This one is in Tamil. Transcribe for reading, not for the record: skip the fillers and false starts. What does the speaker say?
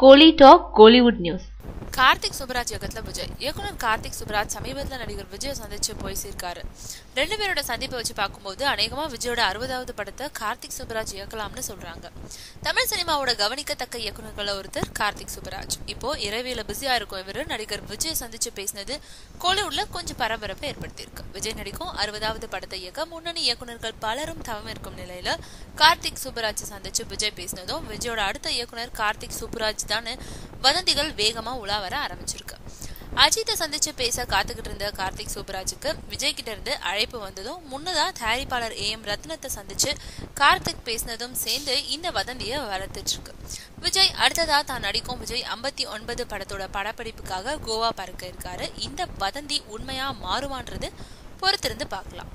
கோலி டாக் கோலிவுட் நியூஸ். கார்த்திக் சுப்ராஜ் இயக்கத்துல விஜய். இயக்குனர் கார்த்திக் சுப்ராஜ் சமீபத்தில் நடிகர் விஜய் சந்திச்சு பேசியிருக்காரு. ரெண்டு பேரோட சந்திப்பை வச்சு பார்க்கும்போது அநேகமா விஜயோட 60வது படத்தை கார்த்திக் சுப்ராஜ் இயக்கலாம்னு சொல்றாங்க. தமிழ் சினிமாவோட கவனிக்கத்தக்க இயக்குநர்கள் ஒருத்தர் கார்த்திக் சுப்ராஜ். இப்போ இரவியில பிஸியா இருக்கும் இவரு நடிகர் விஜய் சந்திச்சு பேசினது கோலிவுட்ல கொஞ்சம் பரபரப்பை ஏற்படுத்தியிருக்கு. விஜய் நடிக்கும் 60வது படத்தை இயக்க முன்னணி இயக்குநர்கள் பலரும் தவம் இருக்கும் நிலையில கார்த்திக் சுப்ராஜ் சந்திச்சு விஜய் பேசினதும் விஜயோட அடுத்த இயக்குனர் கார்த்திக் சுப்ராஜ் தான் வதந்திகள் வேகமா உலா வர ஆரம்பிச்சிருக்கு. அஜித்தை சந்திச்சு பேச காத்துக்கிட்டு இருந்த கார்த்திக் சுப்ராஜுக்கு விஜய் கிட்ட இருந்து அழைப்பு வந்ததும் முன்னதா தயாரிப்பாளர் AM ரத்னத்தை சந்திச்சு கார்த்திக் பேசினதும் சேர்ந்து இந்த வதந்திய வளர்த்துட்டு இருக்கு. விஜய் அடுத்ததா தான் நடிக்கும் விஜய் 59 படத்தோட படப்பிடிப்புக்காக கோவா பறக்க இருக்காரு. இந்த வதந்தி உண்மையா மாறுவான்றது பொறுத்திருந்து பார்க்கலாம்.